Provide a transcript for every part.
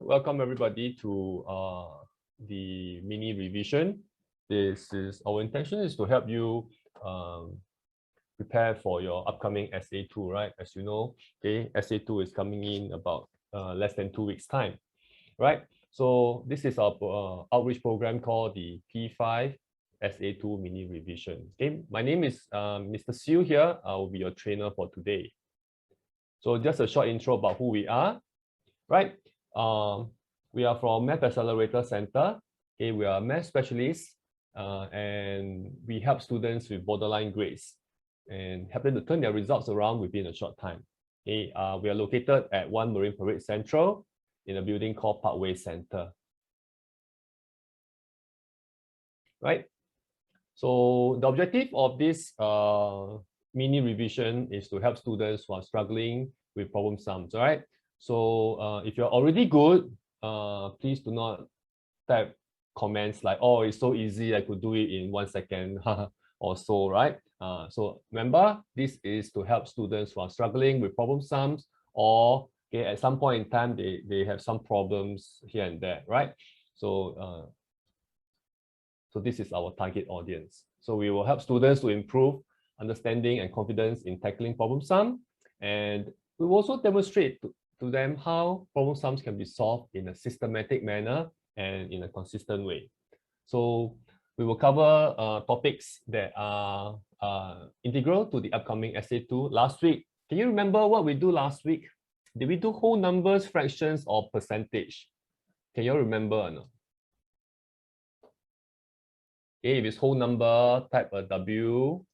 Welcome everybody to the mini revision. Our intention is to help you prepare for your upcoming SA2, right? As you know, okay, SA2 is coming in about less than 2 weeks time, right? So this is our outreach program called the P5 SA2 Mini Revision. Okay, my name is Mr. Siu here. I will be your trainer for today. So just a short intro about who we are, right? We are from Math Accelerator Center. Okay, we are math specialists and we help students with borderline grades and help them to turn their results around within a short time. Okay, we are located at 1 Marine Parade Central in a building called Parkway Center. Right? So the objective of this mini revision is to help students who are struggling with problem sums, all right? So if you're already good, please do not type comments like, oh, it's so easy, I could do it in 1 second or so, right? So remember, this is to help students who are struggling with problem sums or okay, at some point in time, they have some problems here and there, right? So this is our target audience. So we will help students to improve understanding and confidence in tackling problem sum. And we will also demonstrate to them how problem sums can be solved in a systematic manner and in a consistent way. So we will cover topics that are integral to the upcoming SA2. Last week, can you remember what we do last week? Did we do whole numbers, fractions, or percentage? Can you remember or not? Okay, if it's whole number, type a W.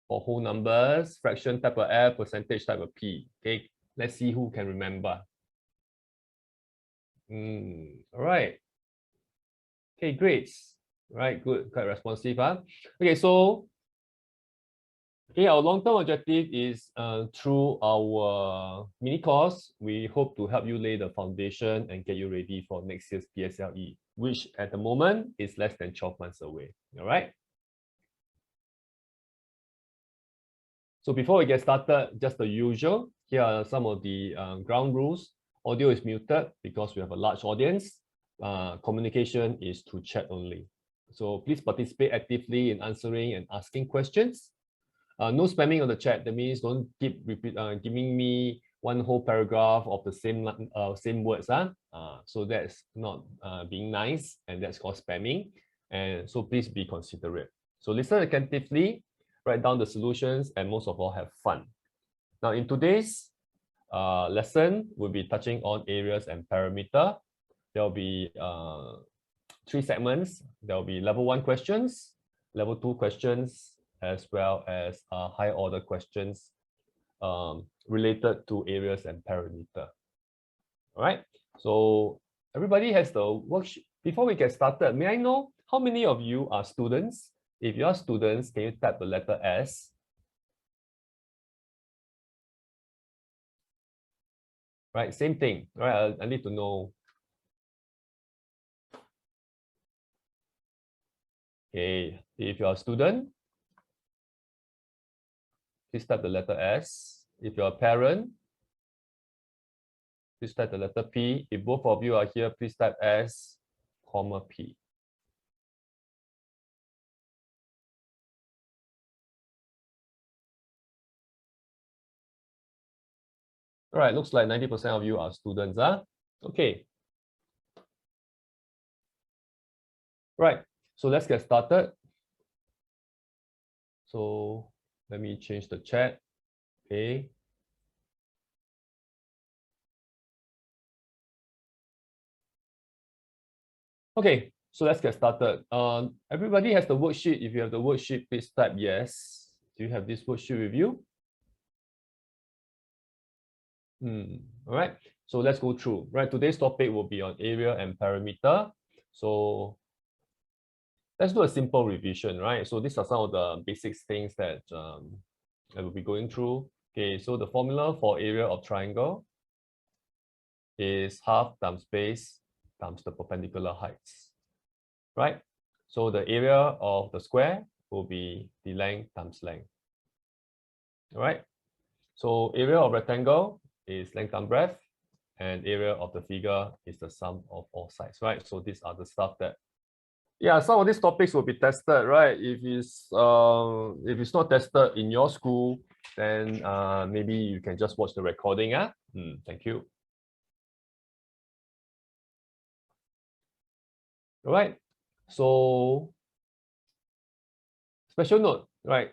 For whole numbers, fraction, type a F, percentage, type a P. Okay, let's see who can remember. All right. Okay, great. Right, good, quite responsive. Okay, so okay, our long-term objective is through our mini course, we hope to help you lay the foundation and get you ready for next year's PSLE, which at the moment is less than 12 months away. All right. So before we get started, just the usual, here are some of the ground rules. Audio is muted because we have a large audience. Communication is through chat only. So please participate actively in answering and asking questions. No spamming on the chat. That means don't keep giving me one whole paragraph of the same words. So that's not being nice, and that's called spamming. And so please be considerate. So listen attentively, write down the solutions, and most of all, have fun. Now, in today's lesson, we'll be touching on areas and parameter. There'll be 3 segments. There'll be level 1 questions, level 2 questions, as well as high order questions related to areas and parameter. All right. So everybody has the worksheet. Before we get started, may I know how many of you are students? If you are students, can you type the letter S? Right, same thing, right? I need to know. Okay, if you are a student, please type the letter S. If you're a parent, please type the letter P. If both of you are here, please type S, comma P. All right, looks like 90% of you are students, Okay. Right, so let's get started. So let me change the chat. Okay. Okay, so let's get started. Everybody has the worksheet. If you have the worksheet, please type yes. Do you have this worksheet with you? All right, so let's go through. Right, today's topic will be on area and parameter. So let's do a simple revision, right? So these are some of the basic things that I will be going through. Okay, so the formula for area of triangle is half times base times the perpendicular heights, right? So the area of the square will be the length times length. All right. So area of rectangle is length times breadth. and area of the figure is the sum of all sides, right? So these are the stuff that, yeah, some of these topics will be tested, right? If it's not tested in your school, then maybe you can just watch the recording. Thank you. All right. So special note, right?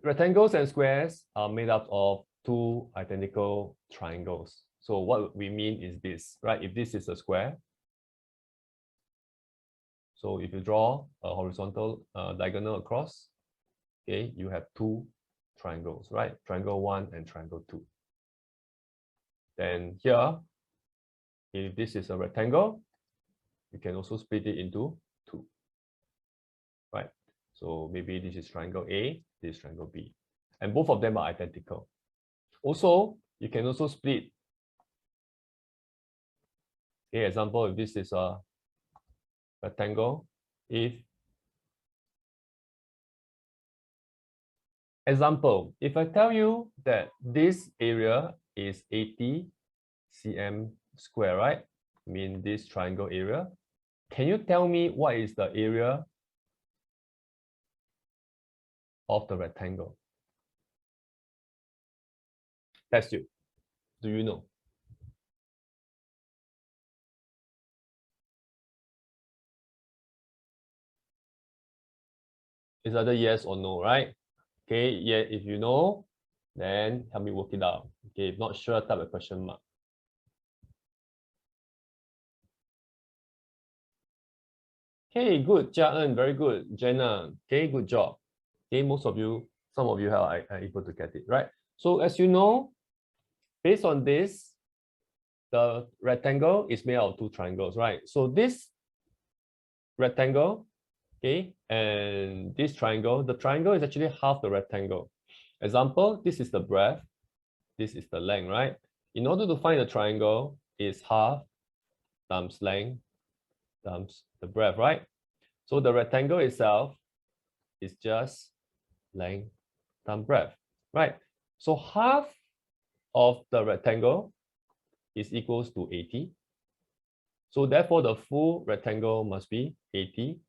Rectangles and squares are made up of two identical triangles. So what we mean is this, right? If this is a square, so if you draw a horizontal diagonal across, okay, you have two triangles, right? Triangle 1 and triangle 2. Then here, if this is a rectangle, you can also split it into two, right? So maybe this is triangle A, this is triangle B, and both of them are identical. Also, you can also split. Okay, example, if this is a rectangle, if I tell you that this area is 80 cm square, right? I mean this triangle area. Can you tell me what is the area of the rectangle? That's you. Do you know? It's either yes or no, right? Okay, yeah, if you know, then help me work it out. Okay, if not sure, type a question mark. Okay, good, Jia En, very good. Jenna, okay, good job. Okay, some of you are able to get it, right? So as you know, based on this, the rectangle is made out of two triangles, right? So this rectangle, okay, and this triangle, the triangle is actually half the rectangle. Example, this is the breadth, this is the length, right? In order to find the triangle, is half times length times the breadth, right? So the rectangle itself is just length times breadth, right? So half of the rectangle is equals to 80. So therefore, the full rectangle must be 80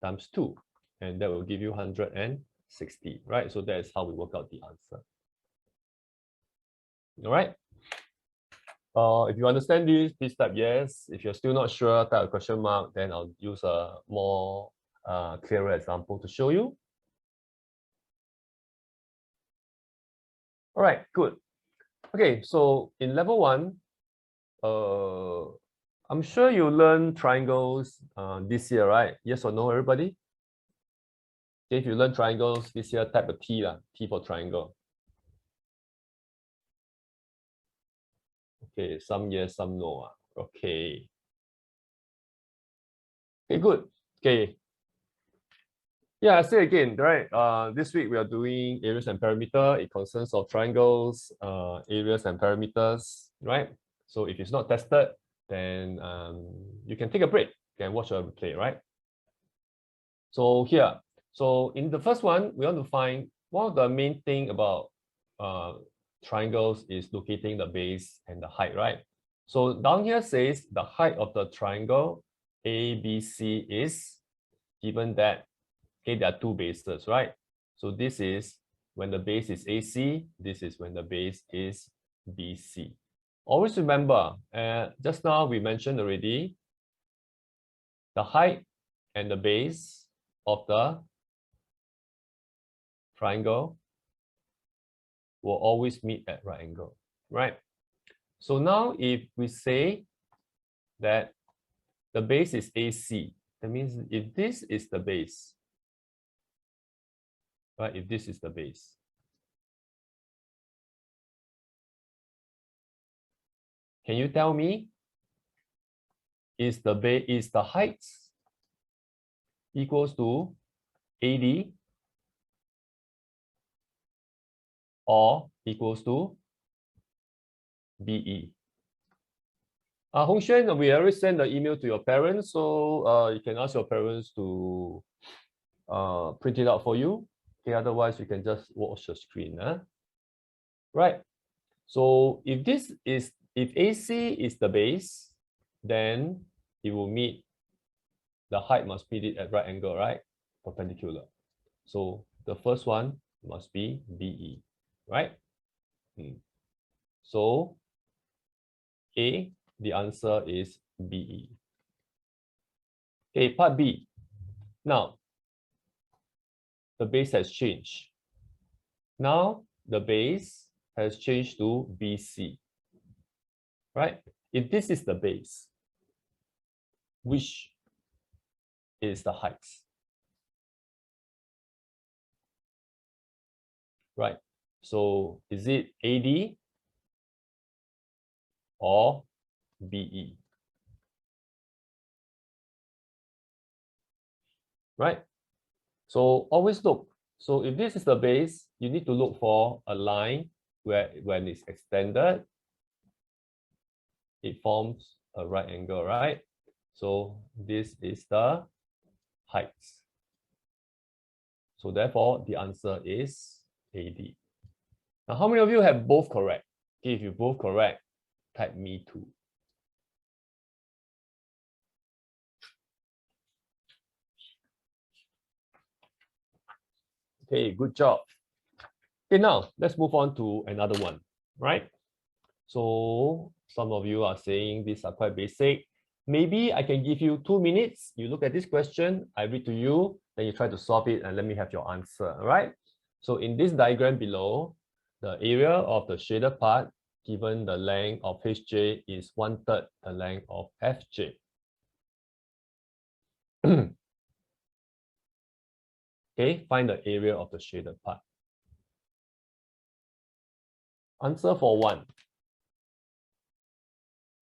times 2, and that will give you 160, right? So that is how we work out the answer. All right. If you understand this, please type yes. If you're still not sure, type a question mark. Then I'll use a more clearer example to show you. All right, good. Okay, so in level 1, I'm sure you learned triangles this year, right? Yes or no, everybody? Okay, if you learn triangles this year, type a T, T for triangle. Okay, some yes, some no. Okay. Okay, good. Okay. Yeah, I say again, right? This week we are doing areas and perimeter. It concerns of triangles, areas and perimeters, right? So if it's not tested, then you can take a break. You can watch a replay, right? So here, so in the first one, we want to find one of the main thing about triangles is locating the base and the height, right? So down here says the height of the triangle ABC is, given that, okay, there are two bases, right? So this is when the base is AC, this is when the base is BC. Always remember, just now we mentioned already, the height and the base of the triangle will always meet at right angle, right? So now if we say that the base is AC, that means if this is the base, right? If this is the base, can you tell me, is the height equals to AD or equals to BE? Hong Xuan, we already sent the email to your parents, so you can ask your parents to print it out for you. Okay, otherwise you can just watch the screen. Right. So if this is if AC is the base, then it will meet, the height must meet it at right angle, right? Perpendicular. So the first one must be BE, right? So A, the answer is BE. Okay, part B. Now, the base has changed. Now, the base has changed to BC, right? If this is the base, which is the height? Right? So is it AD or BE? Right? So always look. So if this is the base, you need to look for a line where when it's extended, it forms a right angle, right? So this is the height. So therefore, the answer is AD. Now, how many of you have both correct? Okay, if you both correct, type me too. Okay, good job. Okay, now let's move on to another one, right? So some of you are saying these are quite basic. Maybe I can give you 2 minutes. You look at this question, I read to you, then you try to solve it and let me have your answer, all right? So in this diagram below, the area of the shaded part given the length of HJ is 1/3 the length of FJ. Okay, find the area of the shaded part. Answer for 1.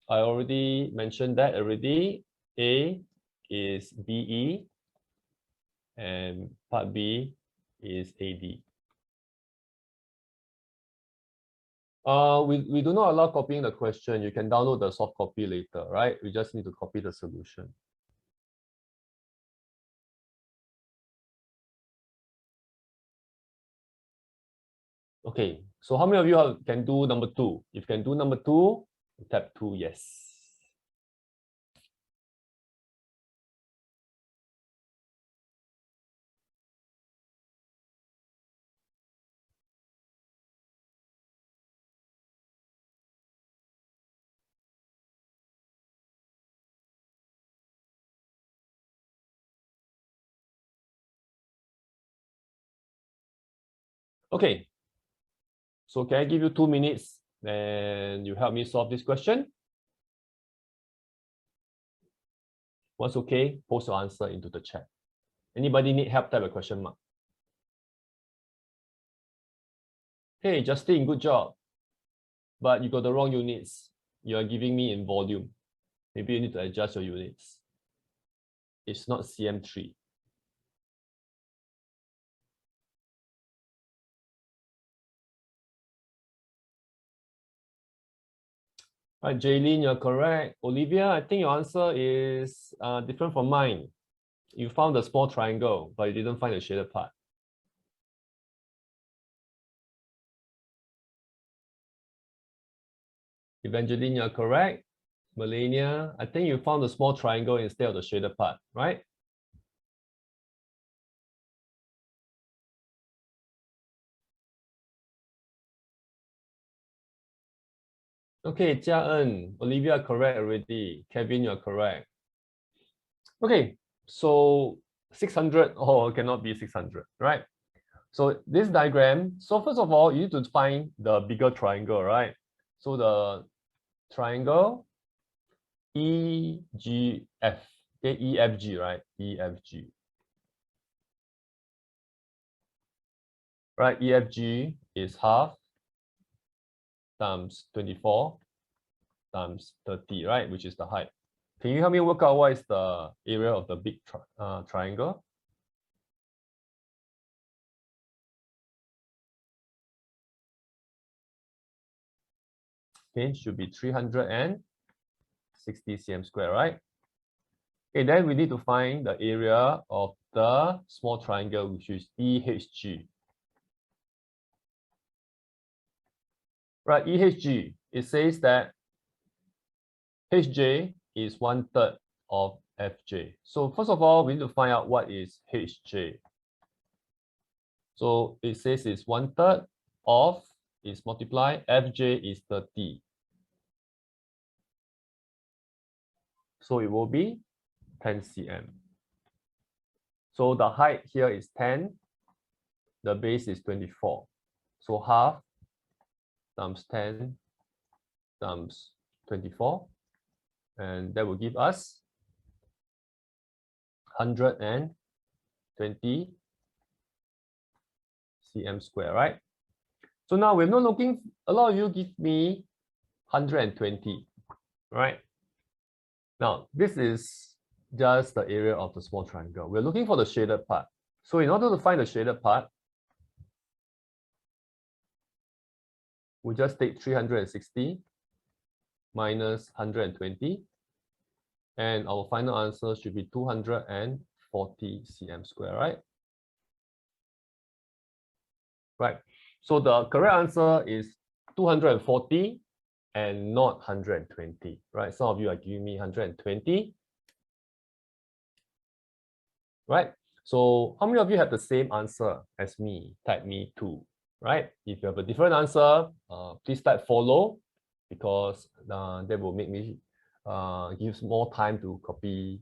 I already mentioned that already. A is BE and part B is AD. We do not allow copying the question. You can download the soft copy later, right? We just need to copy the solution. Okay, so how many of you can do number 2? If you can do number 2, tap 2, yes. Okay, so can I give you 2 minutes and you help me solve this question? Once okay, post your answer into the chat. Anybody need help, type a question mark. Hey, Justin, good job. But you got the wrong units. You are giving me in volume. Maybe you need to adjust your units. It's not CM3. Right, Jaylene, you're correct. Olivia, I think your answer is different from mine. You found the small triangle, but you didn't find the shaded part. Evangeline, you're correct. Melania, I think you found the small triangle instead of the shaded part, right? Okay, Jia En, Olivia, correct already. Kevin, you're correct. Okay, so 600, oh, it cannot be 600, right? So this diagram, so first of all, you need to find the bigger triangle, right? So the triangle EGF, okay, EFG, right? EFG. Right, EFG is half times 24 times 30, right? Which is the height. Can you help me work out what is the area of the big triangle? Okay, should be 360 cm square, right? Okay, then we need to find the area of the small triangle, which is EHG. Right, EHG, it says that Hj is 1/3 of Fj. So first of all, we need to find out what is Hj. So it says it's 1/3 of is multiply, Fj is 30. So it will be 10 cm. So the height here is 10, the base is 24. So half times 10 times 24, and that will give us 120 cm square, right? So now we're not looking, a lot of you give me 120, right? Now, this is just the area of the small triangle. We're looking for the shaded part. So in order to find the shaded part, we just take 360 minus 120, and our final answer should be 240 cm square, right? Right. So the correct answer is 240 and not 120, right? Some of you are giving me 120, right? So how many of you have the same answer as me? Type me too, right? If you have a different answer, please type follow, because that will make me gives more time to copy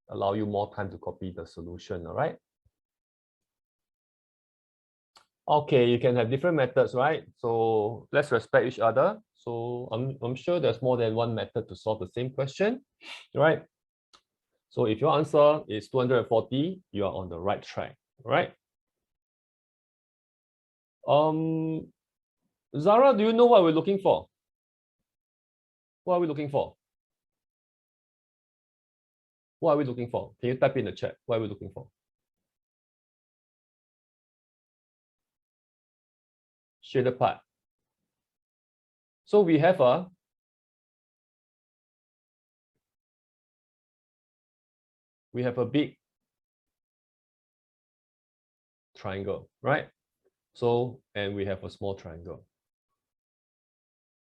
allow you more time to copy the solution, all right? Okay, you can have different methods, right? So let's respect each other. So I'm sure there's more than one method to solve the same question, right? So if your answer is 240, you are on the right track, right? Zara, do you know what we're looking for? What are we looking for? What are we looking for? Can you type in the chat? What are we looking for? Shaded part. So we have a big triangle, right? So, and we have a small triangle.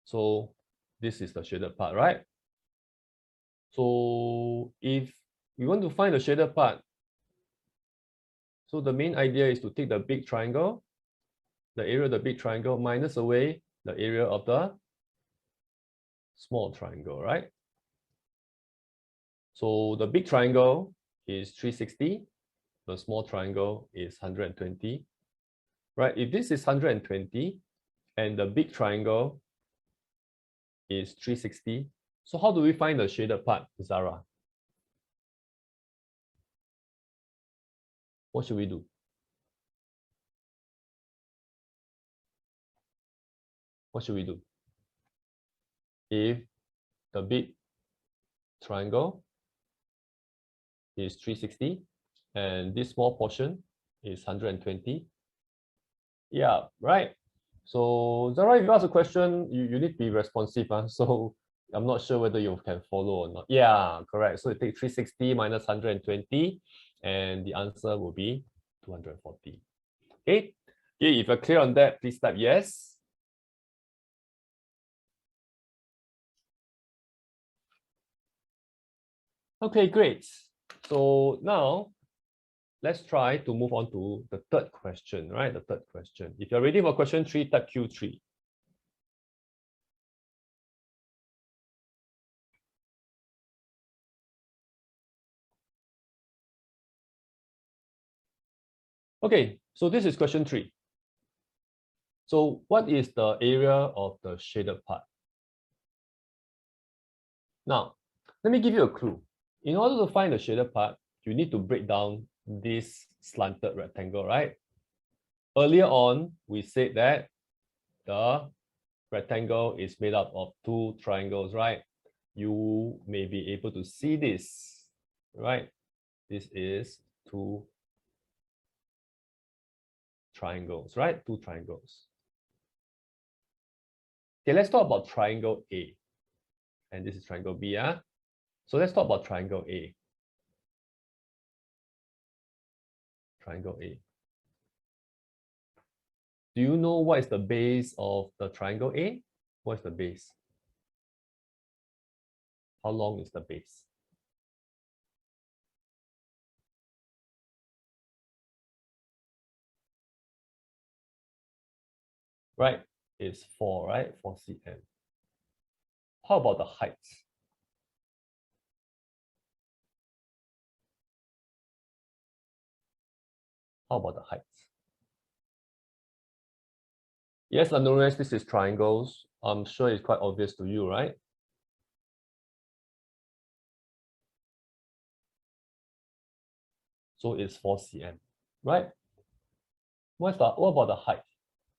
So this is the shaded part, right? So if we want to find the shaded part, so the main idea is to take the big triangle, the area of the big triangle, minus away the area of the small triangle, right? So the big triangle is 360, the small triangle is 120, right? If this is 120 and the big triangle is 360, so how do we find the shaded part, Zara? What should we do? What should we do? If the big triangle is 360 and this small portion is 120. Yeah, right. So Zara, if you ask a question, you need to be responsive. So I'm not sure whether you can follow or not. Yeah, correct. So you take 360 minus 120, and the answer will be 240. Okay. Okay, if you're clear on that, please type yes. Okay, great. So now let's try to move on to the third question, right? The third question. If you're ready for question 3, type Q3. Okay, so this is question 3. So what is the area of the shaded part? Now, let me give you a clue. In order to find the shaded part, you need to break down this slanted rectangle, right? Earlier on, we said that the rectangle is made up of 2 triangles, right? You may be able to see this, right? This is 2 triangles, right? 2 triangles. Okay, let's talk about triangle A. And this is triangle B, yeah? So let's talk about triangle A. Triangle A. Do you know what is the base of the triangle A? What is the base? How long is the base? Right, it's 4, right? 4 cm. How about the height? How about the height? Yes, Anuresh, this is triangles. I'm sure it's quite obvious to you, right? So it's 4 cm, right? What about the height?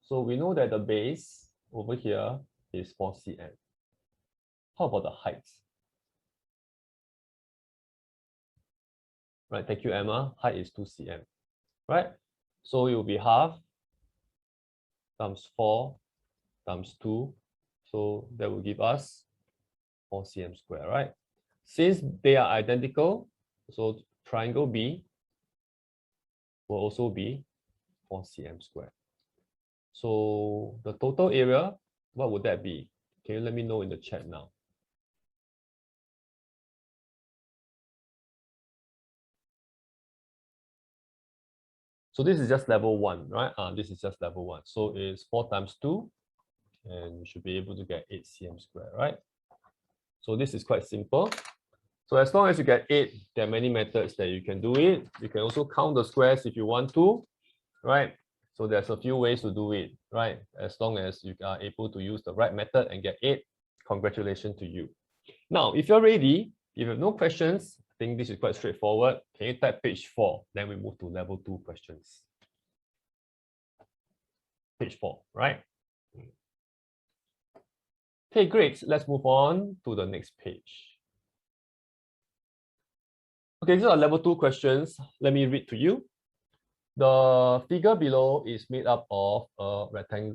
So we know that the base over here is 4 cm. How about the height? Right, thank you, Emma. Height is 2 cm, right? So it will be half times 4 times 2. So that will give us 4 cm square, right? Since they are identical, so triangle B will also be 4 cm square. So the total area, what would that be? Can you let me know in the chat now? So this is just level 1, right? This is just level 1. So it's 4 times 2, and you should be able to get 8 cm square, right? So this is quite simple. So as long as you get 8, there are many methods that you can do it. You can also count the squares if you want to, right? So there's a few ways to do it, right? As long as you are able to use the right method and get 8, congratulations to you. Now, if you're ready, if you have no questions, I think this is quite straightforward. Can you type page 4? Then we move to level 2 questions. Page 4, right? Okay, great. Let's move on to the next page. Okay, these are level 2 questions. Let me read to you. The figure below is made up of a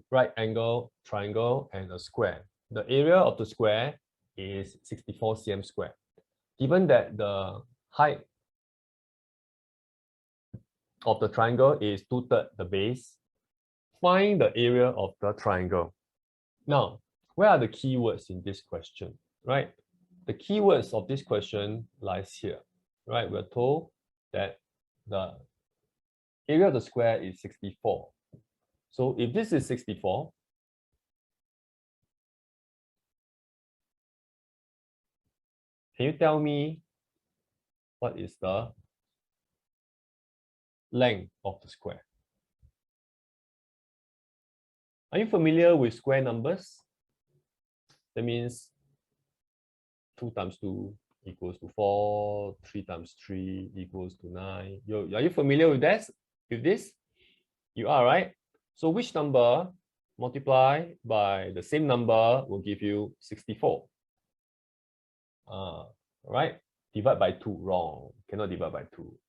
right angle triangle and a square. The area of the square is 64 cm square. Given that the height of the triangle is 2/3 the base, find the area of the triangle. Now, where are the keywords in this question, right? The keywords of this question lies here, right? We're told that the area of the square is 64. So if this is 64, can you tell me what is the length of the square? Are you familiar with square numbers? That means 2 times 2 equals to 4, 3 times 3 equals to 9. Are you familiar with this? You are, right? So which number multiplied by the same number will give you 64? Right? Divide by 2, wrong. Cannot divide by 2.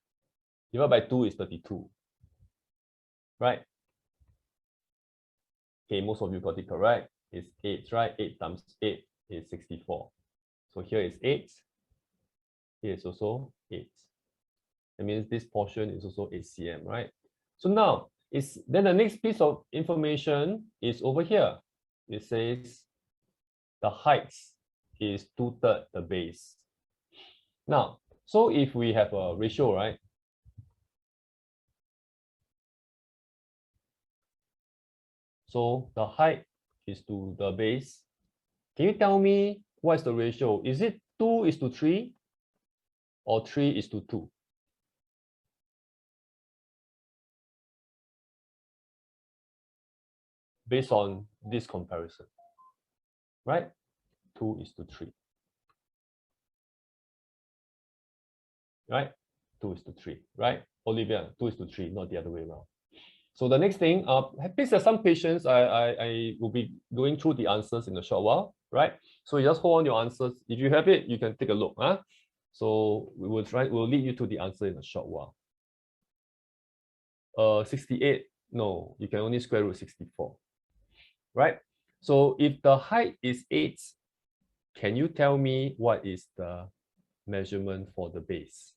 Divide by 2 is 32. Right? Okay, most of you got it correct. It's 8, right? 8 times 8 is 64. So here is 8. Here is also 8. That means this portion is also 8 cm, right? So now, then the next piece of information is over here. It says the height is 2/3 the base. Now, so if we have a ratio, right? So the height is to the base. Can you tell me what is the ratio? Is it 2:3 or 3:2? Based on this comparison, right? 2:3, right? 2:3, right? Olivia, 2:3, not the other way around. So the next thing, please have some patience. I will be going through the answers in a short while, right? So you just hold on your answers. If you have it, you can take a look. So we'll lead you to the answer in a short while. 68, no, you can only square root 64, right? So if the height is 8, can you tell me what is the measurement for the base?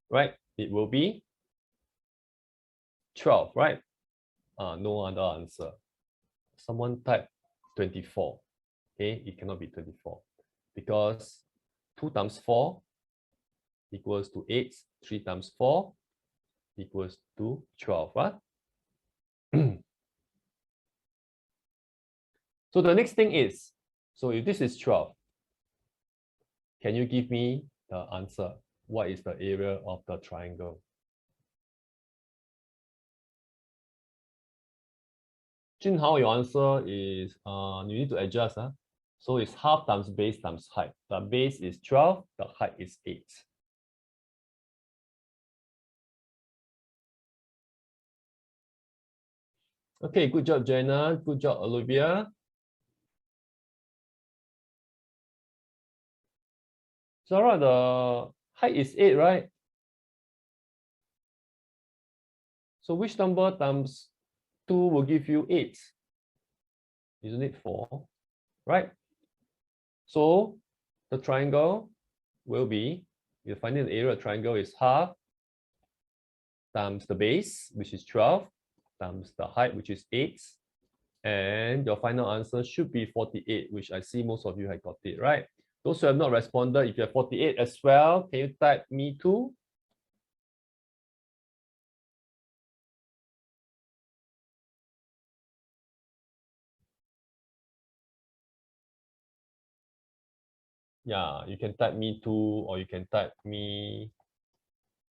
Right, it will be 12, right? No other answer. someone type 24. Okay, it cannot be 24 because 2 times 4 equals to 8. 3 times 4 equals to 12. Huh? So the next thing is, so if this is 12, can you give me the answer? What is the area of the triangle? Junhao, your answer is, you need to adjust. Huh? So it's half times base times height. The base is 12, the height is 8. Okay, good job, Jenna. Good job, Olivia. Zara, the height is 8, right? So which number times 2 will give you 8? Isn't it 4? Right? So the triangle will be, you're finding the area of the triangle is half times the base, which is 12, times the height, which is 8. And your final answer should be 48, which I see most of you have got it, right? Those who have not responded, if you have 48 as well, can you type me too? Yeah, you can type me too, or you can type me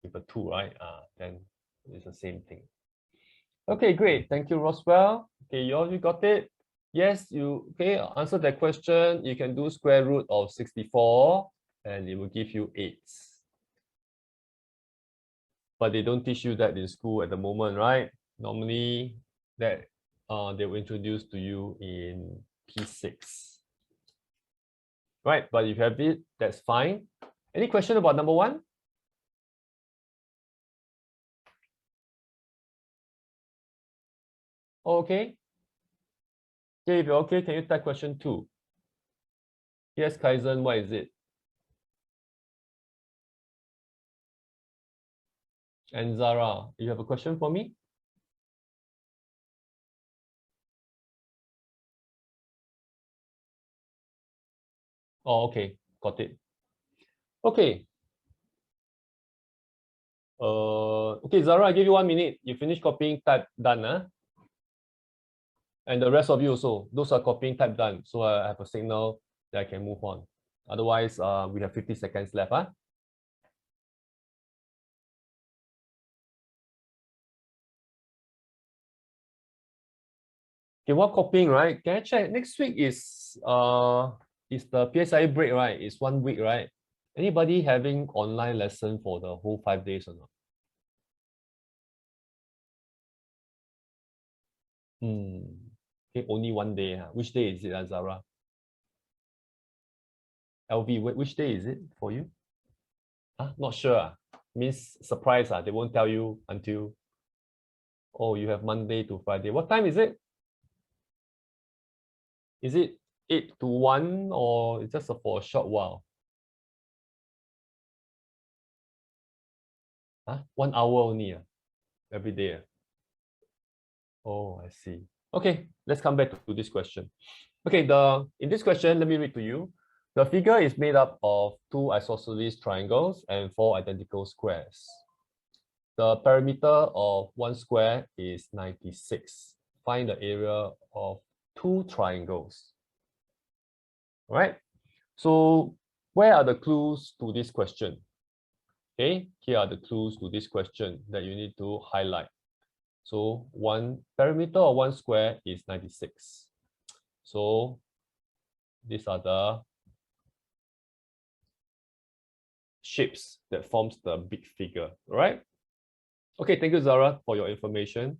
with a 2, right? Then it's the same thing. Okay, great. Thank you, Roswell. Okay, you got it? Yes, you answer that question. You can do square root of 64 and it will give you 8. But they don't teach you that in school at the moment, right? Normally that they will introduce to you in P6. Right, but if you have it, that's fine. Any question about number 1? Okay. Okay, if you're okay, can you type question 2? Yes, Kaizen, what is it? And Zara, you have a question for me? Oh, okay, got it. Okay. Okay, Zara, I give you 1 minute. You finish copying, type done. Huh? And the rest of you also, those are copying, type done. So I have a signal that I can move on. Otherwise, we have 50 seconds left. Huh? Okay, what copying, right? Can I check? Next week is the PSI break, right? It's 1 week, right? Anybody having online lesson for the whole 5 days or not? Okay, only 1 day. Huh? Which day is it, Zara? LV, which day is it for you? Not sure. Means surprise. They won't tell you until, oh, you have Monday to Friday. What time is it? Is it 8 to 1 or it's just for a short while? 1 hour only every day. Oh, I see. Okay, let's come back to this question. Okay, in this question, let me read to you. The figure is made up of 2 isosceles triangles and 4 identical squares. The perimeter of 1 square is 96. Find the area of 2 triangles. All right. So where are the clues to this question? Okay, here are the clues to this question that you need to highlight. So perimeter of 1 square is 96. So these are the shapes that forms the big figure, all right? Okay, thank you, Zara, for your information.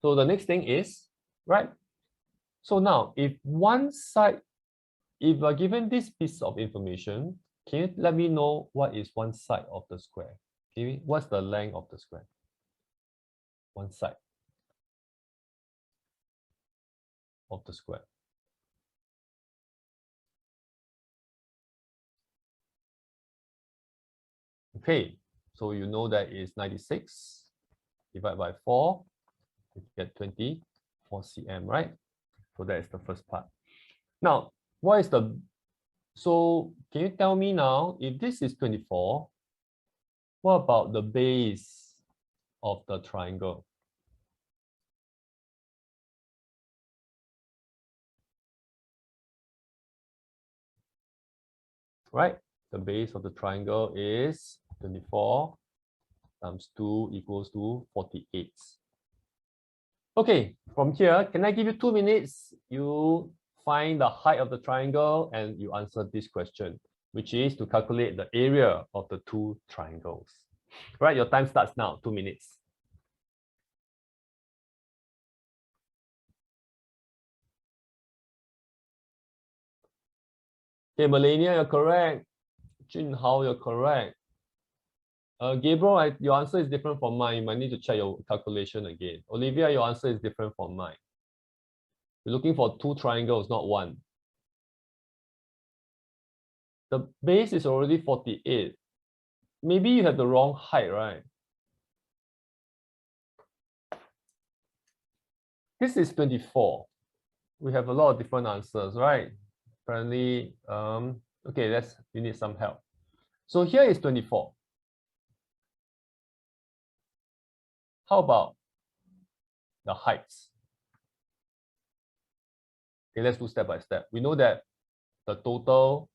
So the next thing is, right? So now, if you're given this piece of information, can you let me know what is one side of the square? Okay, what's the length of the square? One side of the square. Okay, so you know that is 96 divided by 4, you get 20. 4 cm, right? So that is the first part. Now, what is the, so can you tell me now, if this is 24, what about the base of the triangle? Right? The base of the triangle is 24 times 2 equals to 48. Okay, from here, can I give you 2 minutes? You find the height of the triangle and you answer this question, which is to calculate the area of the two triangles. Right, your time starts now, 2 minutes. Okay, Melania, you're correct. Junhao, you're correct. Gabriel, your answer is different from mine. You might need to check your calculation again. Olivia, your answer is different from mine. You're looking for 2 triangles, not 1. The base is already 48. Maybe you have the wrong height, right? This is 24. We have a lot of different answers, right? Apparently, okay, you need some help. So here is 24. How about the heights? Okay, let's do step by step. We know that the total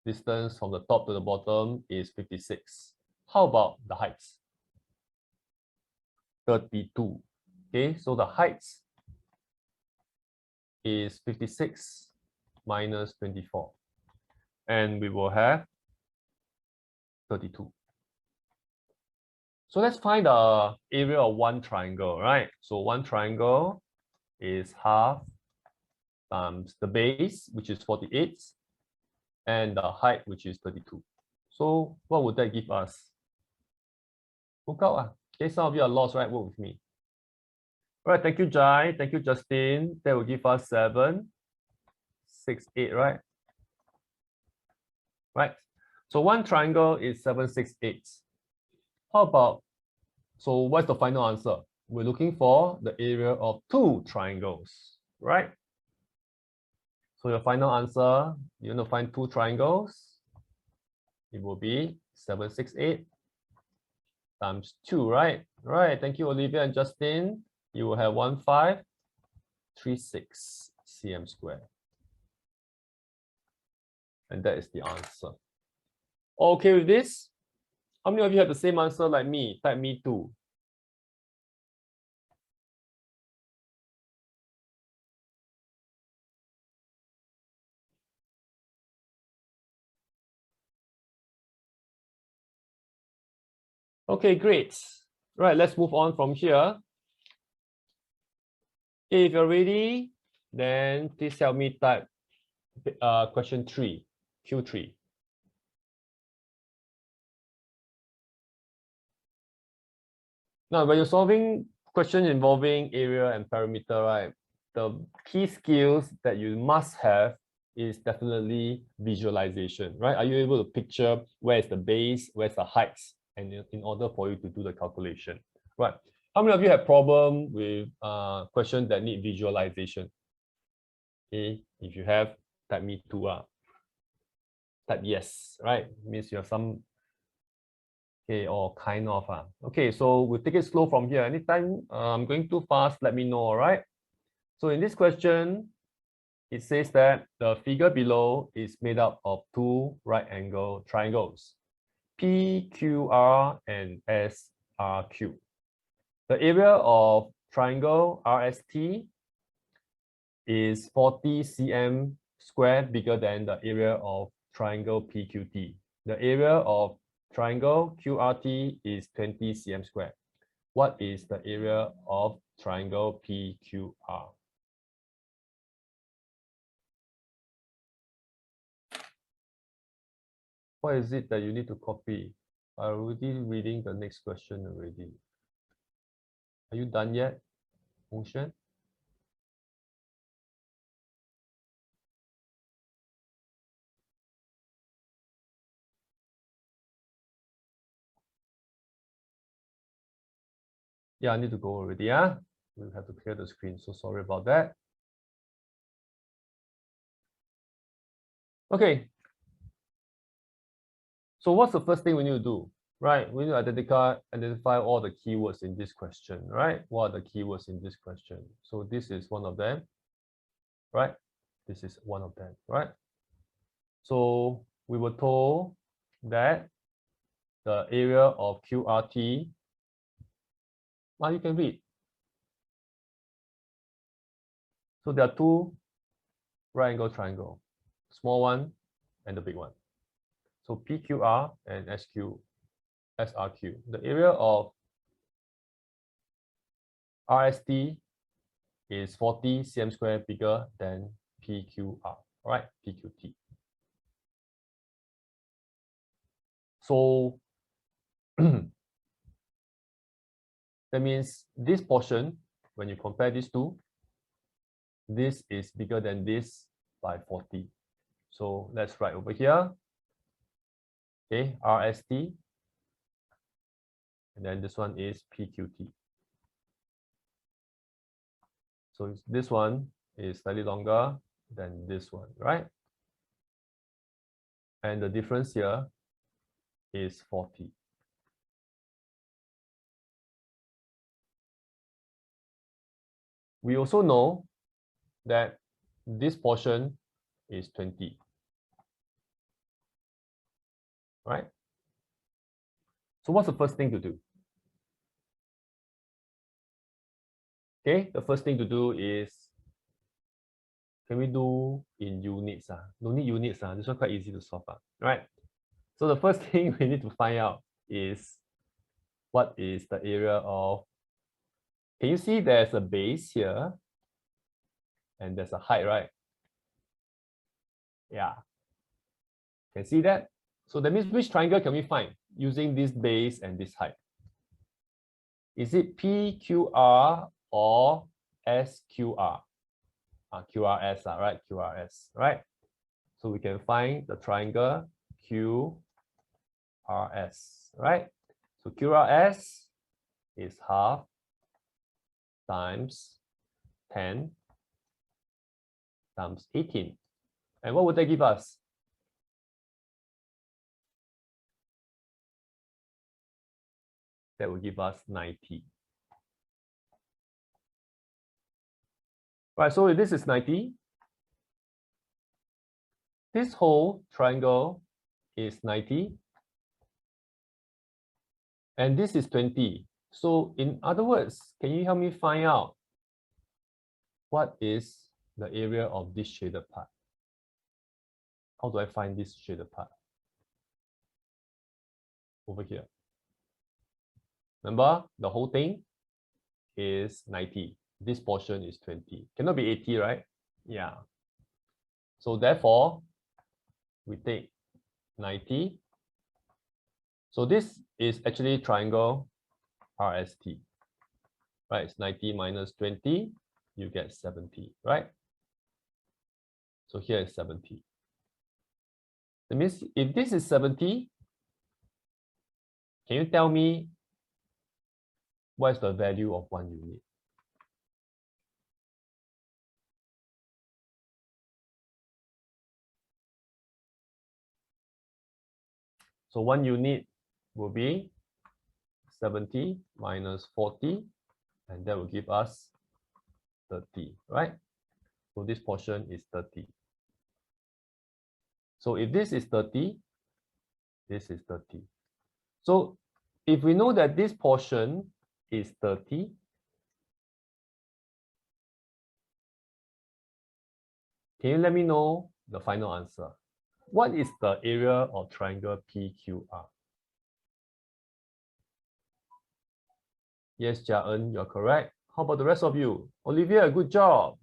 distance from the top to the bottom is 56. How about the heights? 32. Okay, so the heights is 56 minus 24. And we will have 32. So let's find the area of one triangle, right? So one triangle is half times the base, which is 48, and the height, which is 32. So what would that give us? Work out. Okay, some of you are lost, right? Work with me. All right, thank you, Jai. Thank you, Justin. That will give us 7, 6, 8, right? Right. So one triangle is 7, 6, 8. How about, so what's the final answer? We're looking for the area of 2 triangles, right? So your final answer, you want to find 2 triangles. It will be 7, 6, 8 times 2, right? Right. Thank you, Olivia and Justin. You will have 1536 cm squared. And that is the answer. Okay with this? How many of you have the same answer like me? Type me too. Okay, great. Right, let's move on from here. If you're ready, then please help me type question 3, Q3. Now, when you're solving questions involving area and perimeter, right, the key skills that you must have is definitely visualization, right? Are you able to picture where is the base, where's the heights, and in order for you to do the calculation, right? How many of you have problem with questions that need visualization? Okay, if you have, type me too. Type yes, right? Means you have some, okay, or kind of. Okay, so we'll take it slow from here. Anytime I'm going too fast, let me know, all right? So in this question, it says that the figure below is made up of 2 right angle triangles, PQR and SRQ. The area of triangle RST is 40 cm squared bigger than the area of triangle PQT. The area of triangle QRT is 20 cm squared. What is the area of triangle PQR? What is it that you need to copy? I'm already reading the next question already. Are you done yet, Hong Xuan? Yeah, I need to go already. We have to clear the screen, so sorry about that. Okay. So what's the first thing we need to do? Right, we need to identify all the keywords in this question, right? What are the keywords in this question? So this is one of them, right? This is one of them, right? So we were told that the area of QRT, you can read. So there are two right angle triangle, small one and the big one. So PQR and SRQ. The area of RST is 40 cm square bigger than PQR, right? PQT. So that means this portion, when you compare these two, this is bigger than this by 40. So let's write over here, okay, RST, and then this one is PQT. So this one is slightly longer than this one, right? And the difference here is 40. We also know that this portion is 20, right? So what's the first thing to do? Okay, the first thing to do is, can we do in units? No need units. This one quite easy to solve. Right? So the first thing we need to find out is what is the area of, can you see there's a base here and there's a height, right? Yeah. Can see that? So that means which triangle can we find using this base and this height? Is it PQR or SQR? QRS, right? QRS, right? So we can find the triangle QRS, right? So QRS is half times 10 times 18. And what would that give us? That would give us 90. Right, so if this is 90, this whole triangle is 90, and this is 20. So in other words, can you help me find out what is the area of this shaded part? How do I find this shaded part? Over here. Remember, the whole thing is 90. This portion is 20. Cannot be 80, right? Yeah. So therefore, we take 90. So this is actually triangle RST, right? It's 90 minus 20, you get 70, right? So here is 70. That means if this is 70, can you tell me what is the value of 1 unit? So 1 unit will be 70 minus 40, and that will give us 30, right? So this portion is 30. So if this is 30, this is 30. So if we know that this portion is 30, can you let me know the final answer? What is the area of triangle PQR? Yes, Jia-En, you're correct. How about the rest of you? Olivia, good job.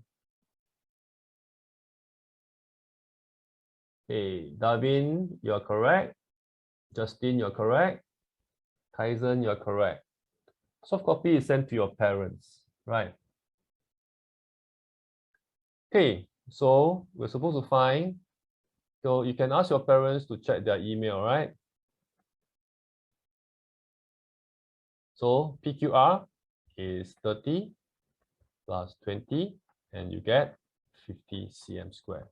Hey, Darwin, you're correct. Justin, you're correct. Tyson, you're correct. Soft copy is sent to your parents, right? Okay, so we're supposed to find, so you can ask your parents to check their email, right? So PQR is 30 plus 20, and you get 50 cm squared.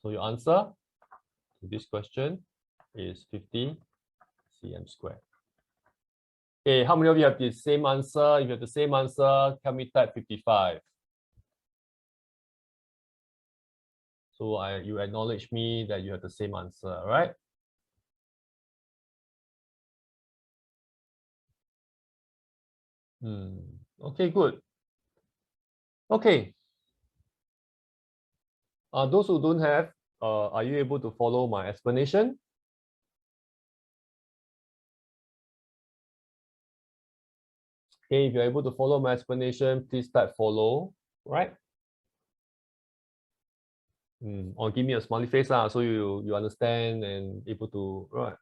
So your answer to this question is 50 cm squared. Okay, how many of you have the same answer? If you have the same answer, can we type 55? So you acknowledge me that you have the same answer, right? Okay, good. Okay. Those who don't have, are you able to follow my explanation? Okay, if you're able to follow my explanation, please type follow, right? Or give me a smiley face so you understand and able to, right?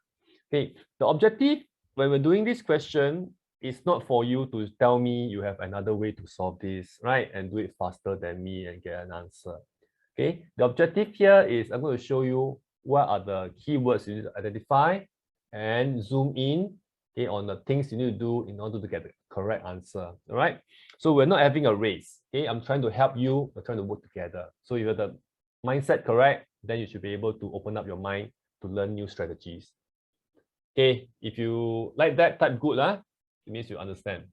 Okay, the objective when we're doing this question is not for you to tell me you have another way to solve this, right? And do it faster than me and get an answer. Okay, the objective here is I'm going to show you what are the keywords you need to identify and zoom in, okay, on the things you need to do in order to get the correct answer. All right. So we're not having a race. Okay, I'm trying to help you. We're trying to work together. So if you have the mindset correct, then you should be able to open up your mind to learn new strategies. Okay, if you like that, type good, it means you understand.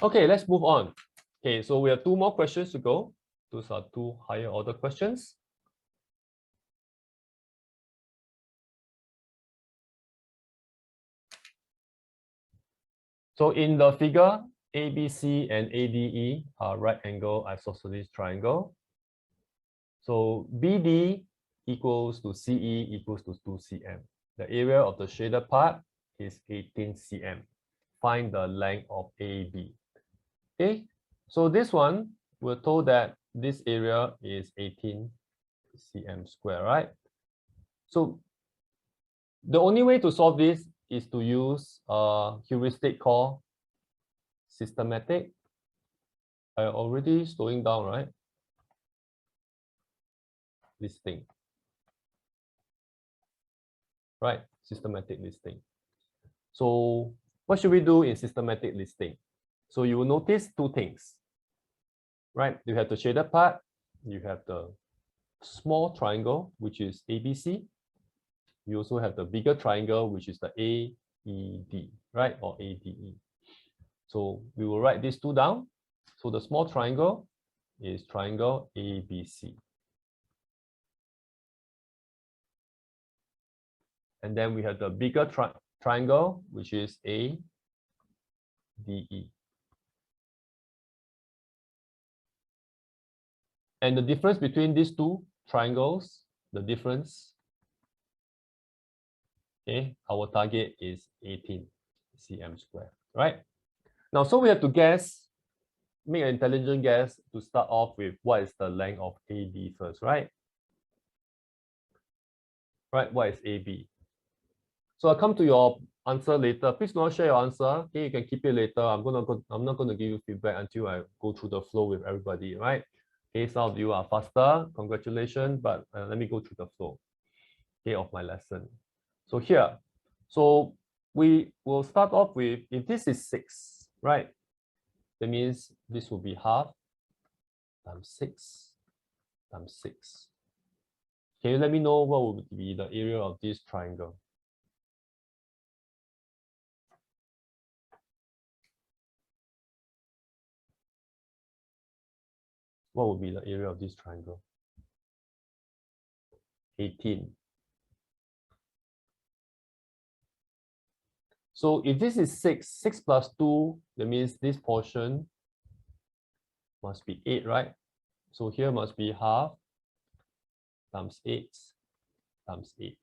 Okay, let's move on. Okay, so we have 2 more questions to go. Those are 2 higher order questions. So in the figure, ABC and ADE are right angle isosceles triangle. So BD equals to CE equals to 2 cm. The area of the shaded part is 18 cm. Find the length of AB. Okay, so this one, we're told that this area is 18 cm square, right? So the only way to solve this is to use a heuristic called systematic. I already slowing down, right? Listing. Right, systematic listing. So what should we do in systematic listing? So you will notice 2 things, right? You have the shaded part, you have the small triangle, which is ABC. You also have the bigger triangle, which is the AED, right? Or ADE. So we will write these 2 down. So the small triangle is triangle ABC. And then we have the bigger triangle, which is ADE. And the difference between these 2 triangles, the difference, okay, our target is 18 cm square, right? Now, so we have to guess, make an intelligent guess to start off with what is the length of AB first, right? Right, what is AB? So I'll come to your answer later. Please do not share your answer. Okay, you can keep it later. I'm not going to give you feedback until I go through the flow with everybody, right? Okay, some of you are faster. Congratulations, but let me go through the flow, okay, of my lesson. So here, so we will start off with, if this is 6, right? That means this will be half times 6 times 6. Can you let me know what would be the area of this triangle? What would be the area of this triangle? 18. So if this is 6 plus 2, that means this portion must be 8, right? So here must be half times 8 times 8.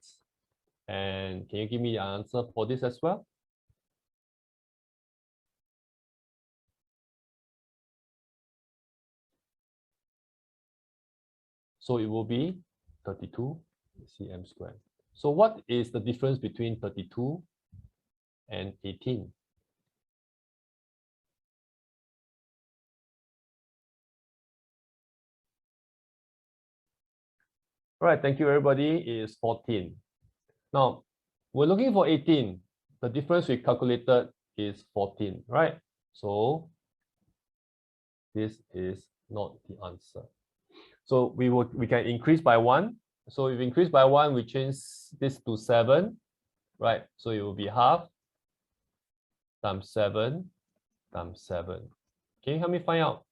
And can you give me the answer for this as well? So it will be 32 cm squared. So what is the difference between 32 and 18? All right, thank you everybody. It is 14. Now, we're looking for 18. The difference we calculated is 14, right? So this is not the answer. So we can increase by 1. So if we increase by 1, we change this to 7, right? So it will be half times 7 times 7. Can you help me find out?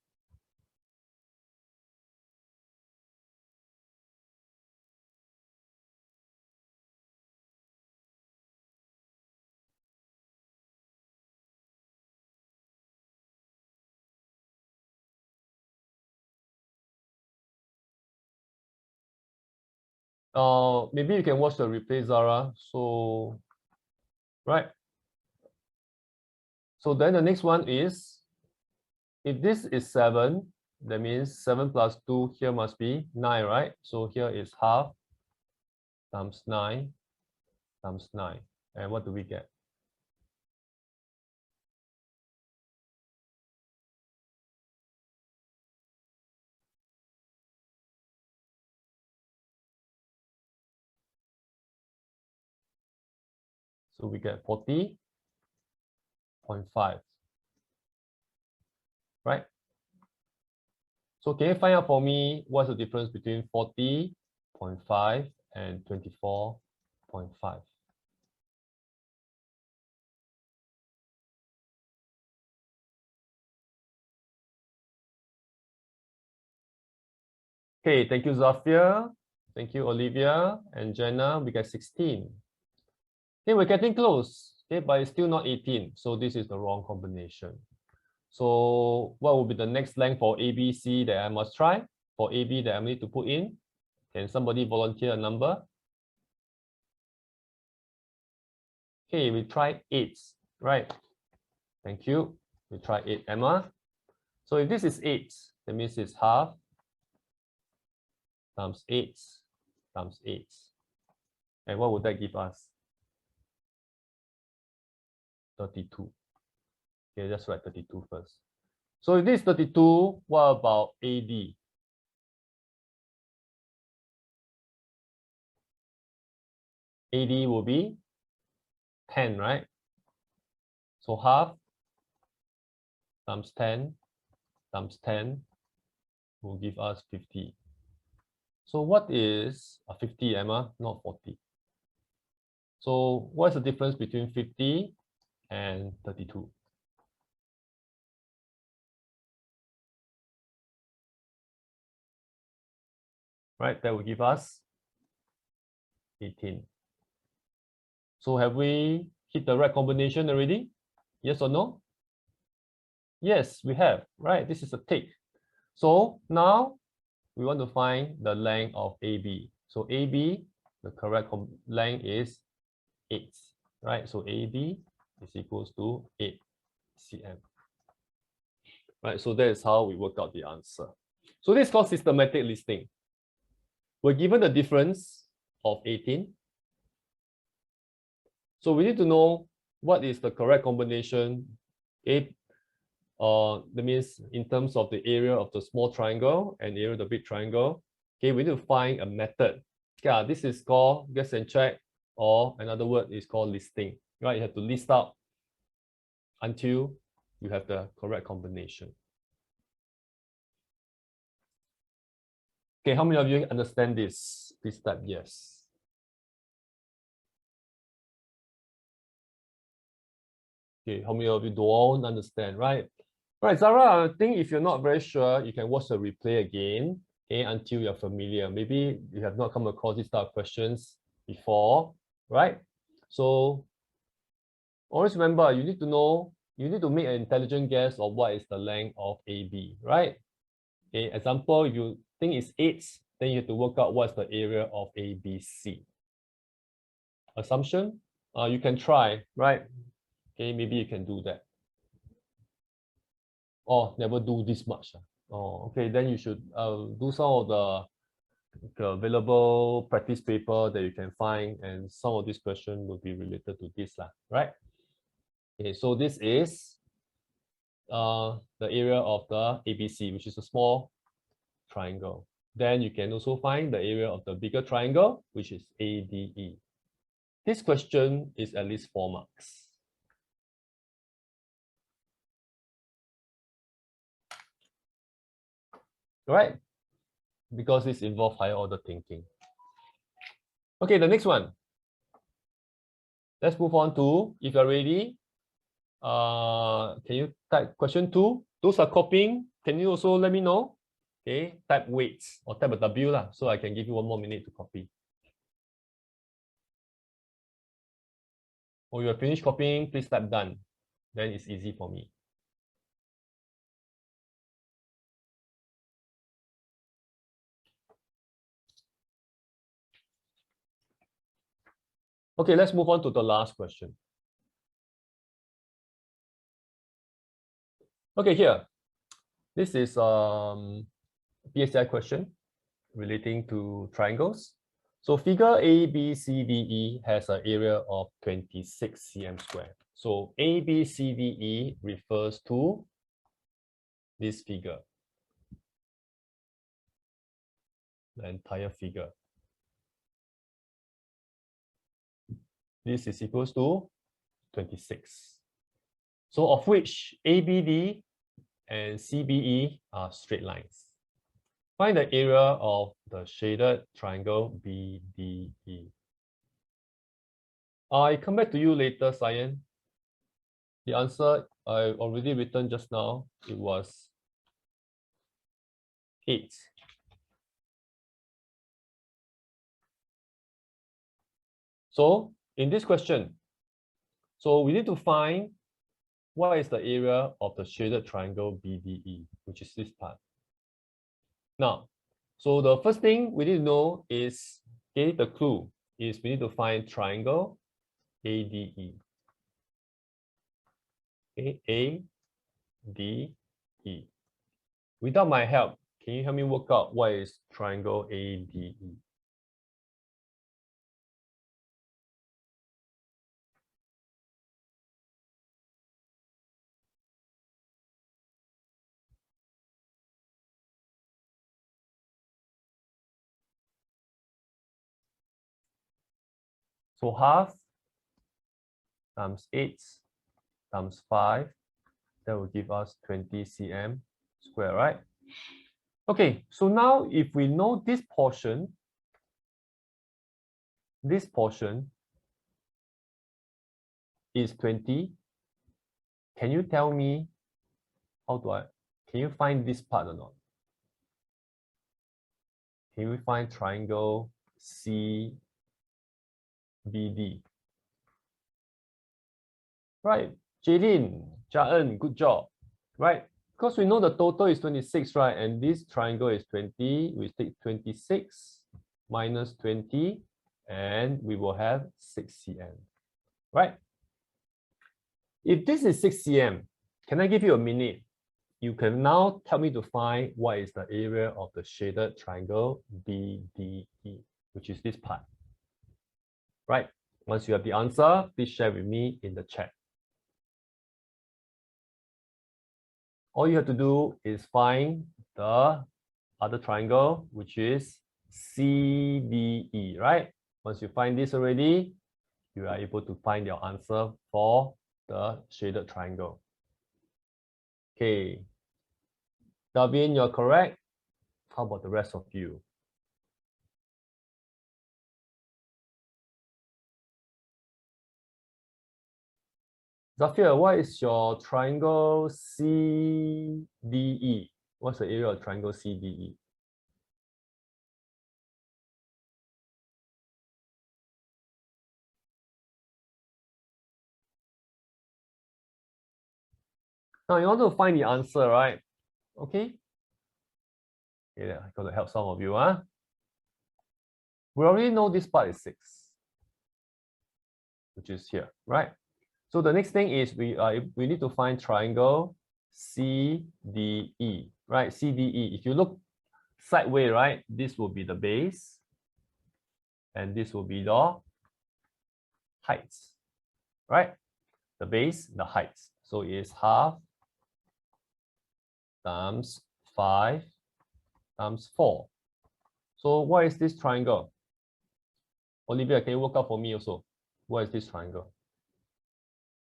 Maybe you can watch the replay, Zara. So, right. So then the next one is, if this is 7, that means 7 plus 2 here must be 9, right? So here is half times 9 times 9. And what do we get? So we get 40.5, right? So can you find out for me what's the difference between 40.5 and 24.5? Okay, thank you, Zafir. Thank you, Olivia and Jenna. We get 16. Okay, we're getting close. Okay, but it's still not 18. So this is the wrong combination. So what will be the next length for ABC that I must try? For AB that I need to put in? Can somebody volunteer a number? Okay, we try 8, right? Thank you. We try 8, Emma. So if this is 8, that means it's half times 8 times 8. And what would that give us? 32. Okay, let's write 32 first. So if this is 32, what about AD? AD will be 10, right? So half times 10 times 10 will give us 50. So what is 50, Emma? Not 40. So what's the difference between 50 and 32? Right, that will give us 18. So have we hit the right combination already? Yes or no? Yes, we have, right? This is a tick. So now we want to find the length of AB. So AB, the correct length is 8, right? So AB is equals to 8 cm. Right, so that is how we work out the answer. So this is called systematic listing. We're given the difference of 18. So we need to know what is the correct combination. That means in terms of the area of the small triangle and area of the big triangle. Okay, we need to find a method. Yeah, this is called guess and check, or another word is called listing. Right, you have to list out until you have the correct combination. Okay, how many of you understand this step? Yes. Okay, how many of you don't understand, right? Right, Zara, I think if you're not very sure, you can watch the replay again, okay, until you're familiar. Maybe you have not come across these type of questions before, right? So always remember, you need to know, you need to make an intelligent guess of what is the length of AB, right? Okay, example, if you think it's 8, then you have to work out what's the area of ABC. Assumption, you can try, right? Okay, maybe you can do that. Oh, never do this much. Oh, okay, then you should do some of the available practice paper that you can find, and some of these questions will be related to this, right? Okay, so this is the area of the ABC, which is a small triangle. then you can also find the area of the bigger triangle, which is ADE. This question is at least 4 marks. Right? Because this involves higher order thinking. Okay, the next one. Let's move on to, if you're ready, can you type question 2? Those are copying. Can you also let me know? Okay, type weights or type a W lah, so I can give you 1 more minute to copy. Or you are finished copying, please type done. Then it's easy for me. Okay, let's move on to the last question. Okay, here. This is PSI question relating to triangles. So figure ABCDE has an area of 26 cm squared. So ABCDE refers to this figure, the entire figure. This is equals to 26. So of which ABD and CBE are straight lines. Find the area of the shaded triangle BDE. I come back to you later, Cyan. The answer I already written just now, it was 8. So in this question, so we need to find what is the area of the shaded triangle BDE, which is this part. Now, so the first thing we need to know is, okay, the clue is we need to find triangle ADE. Okay, ADE. Without my help, can you help me work out what is triangle ADE? So half times 8 times 5, that will give us 20 cm square, right? Okay, so now if we know this portion is 20, can you tell me can you find this part or not? Can we find triangle CBD? Right, Jaylin, Jaen, good job. Right, because we know the total is 26, right? And this triangle is 20. We take 26 minus 20, and we will have 6 cm. Right? If this is 6 cm, can I give you a minute? You can now tell me to find what is the area of the shaded triangle BDE, which is this part. Right? Once you have the answer, please share with me in the chat. All you have to do is find the other triangle, which is CDE, right? Once you find this already, you are able to find your answer for the shaded triangle. Okay. Davin, you're correct. How about the rest of you? Zafir, what is your triangle CDE? What's the area of triangle CDE? Now you want to find the answer, right? Okay. Yeah, I got to help some of you, huh? We already know this part is 6, which is here, right? So the next thing is we need to find triangle CDE, right? CDE. If you look sideways, right, this will be the base, and this will be the heights, right? The base, the heights. So it is half times 5 times 4. So what is this triangle? Olivia, can you work out for me also? What is this triangle?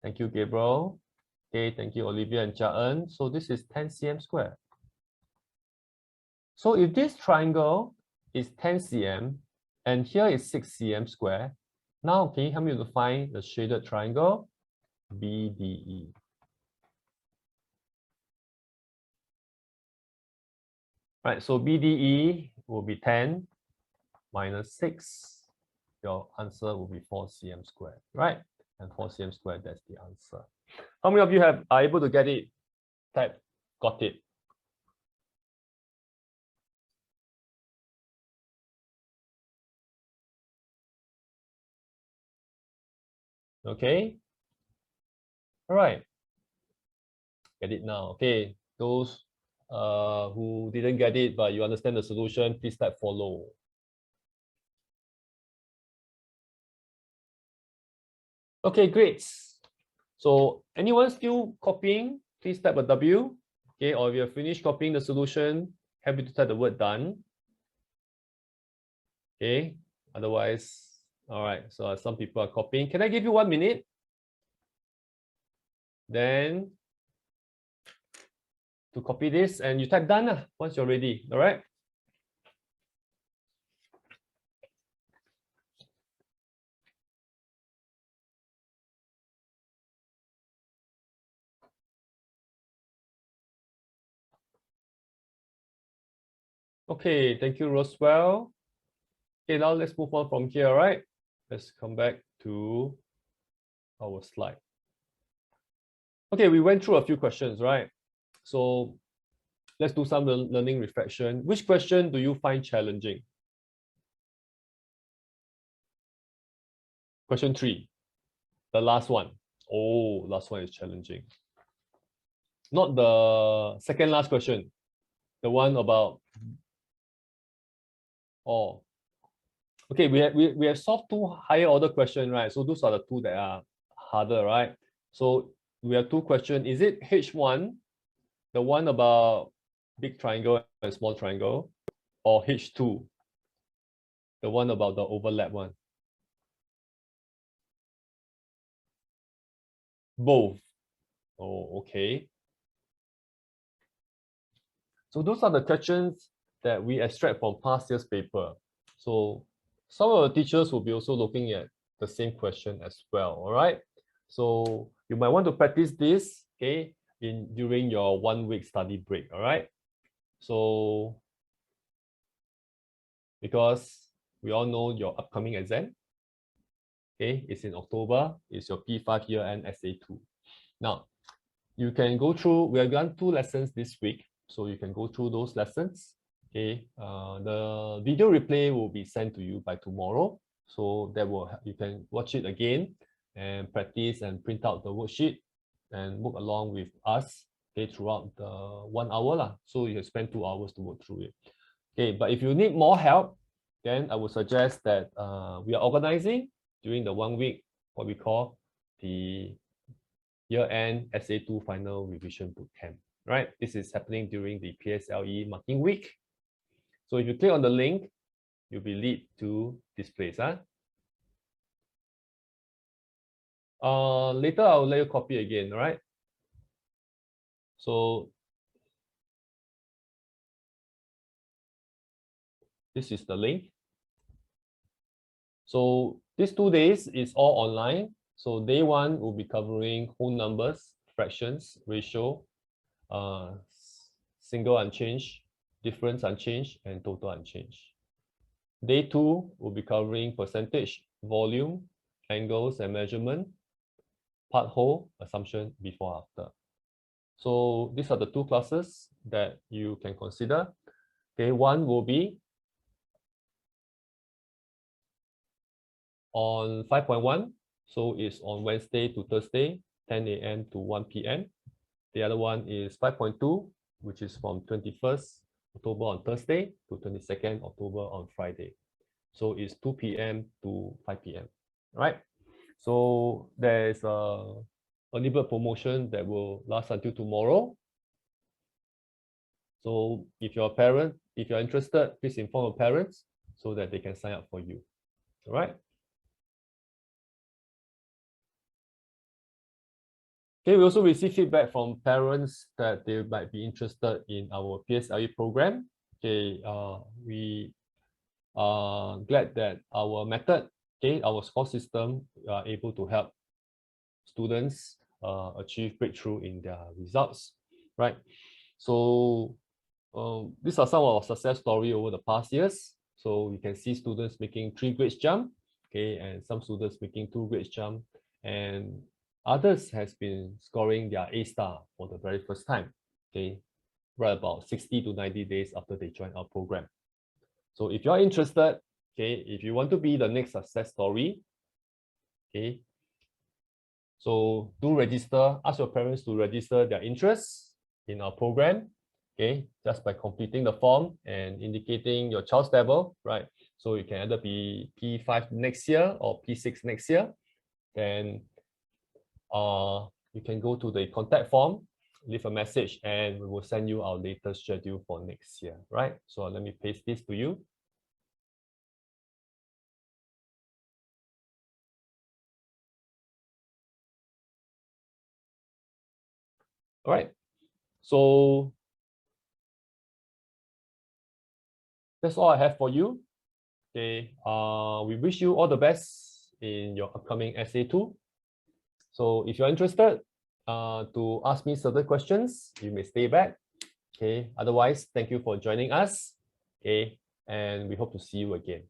Thank you, Gabriel. Okay, thank you, Olivia and Jaen. So this is 10 cm square. So if this triangle is 10 cm and here is 6 cm square, now can you help me to find the shaded triangle? BDE. Right, so BDE will be 10 minus 6. Your answer will be 4 cm square, right? And 4 cm square, that's the answer. How many of you are able to get it? Type, got it. Okay. All right. Get it now. Okay. Those who didn't get it, but you understand the solution, please type follow. Okay, great. So anyone still copying, please type a W. Okay, or if you have finished copying the solution, happy to type the word done. Okay, otherwise, all right, so some people are copying. Can I give you 1 minute? Then to copy this and you type done once you're ready, all right? Okay, thank you, Roswell. Okay, now let's move on from here, all right? Let's come back to our slide. Okay, we went through a few questions, right? So let's do some learning reflection. Which question do you find challenging? Question 3, the last one. Oh, last one is challenging. Not the second last question, the one about, oh, okay, we have solved 2 higher order questions, right? So those are the 2 that are harder, right? So we have 2 questions. Is it H1, the one about big triangle and small triangle, or H2, the one about the overlap one? Both. Oh, okay. So those are the questions that we extract from past year's paper. So some of the teachers will be also looking at the same question as well, all right? So you might want to practice this, okay, during your 1-week study break, all right? So because we all know your upcoming exam, okay, it's in October, it's your P5 year-end SA2. Now, you can go through, we have done 2 lessons this week, so you can go through those lessons. Okay, the video replay will be sent to you by tomorrow, so that will you can watch it again and practice and print out the worksheet and work along with us, okay, throughout the 1 hour lah. So you can spend 2 hours to work through it. Okay, but if you need more help, then I would suggest that we are organizing during the 1 week what we call the year-end SA2 final revision bootcamp, right? This is happening during the PSLE marking week. So if you click on the link, you'll be led to this place. Later, I'll let you copy again, all right? So this is the link. So these 2 days is all online. So day 1 will be covering whole numbers, fractions, ratio, single unchanged, difference unchanged, and total unchanged. Day 2 will be covering percentage, volume, angles and measurement, part whole, assumption, before, after. So these are the 2 classes that you can consider. Day 1 will be on 5.1. So it's on Wednesday to Thursday, 10 a.m. to 1 p.m. The other one is 5.2, which is from 21st October on Thursday to 22nd October on Friday. So it's 2 p.m. to 5 p.m. Right? So there is a early bird promotion that will last until tomorrow. So if you're a parent, if you're interested, please inform your parents so that they can sign up for you. All right. Okay, we also receive feedback from parents that they might be interested in our PSLE program. Okay, we are glad that our method, okay, our score system are able to help students achieve breakthrough in their results, right? So these are some of our success story over the past years. So you can see students making 3 grades jump, okay, and some students making 2 grades jump, and others has been scoring their A star for the very first time, okay, right about 60 to 90 days after they join our program. So if you're interested, okay, if you want to be the next success story, okay, so do register, ask your parents to register their interest in our program, okay, just by completing the form and indicating your child's level, right? So you can either be P5 next year or P6 next year. Then you can go to the contact form, leave a message, and we will send you our latest schedule for next year, right? So let me paste this to you. All right, so that's all I have for you. Okay, we wish you all the best in your upcoming SA2. So if you're interested to ask me certain questions, you may stay back. Okay, otherwise, thank you for joining us. Okay, and we hope to see you again.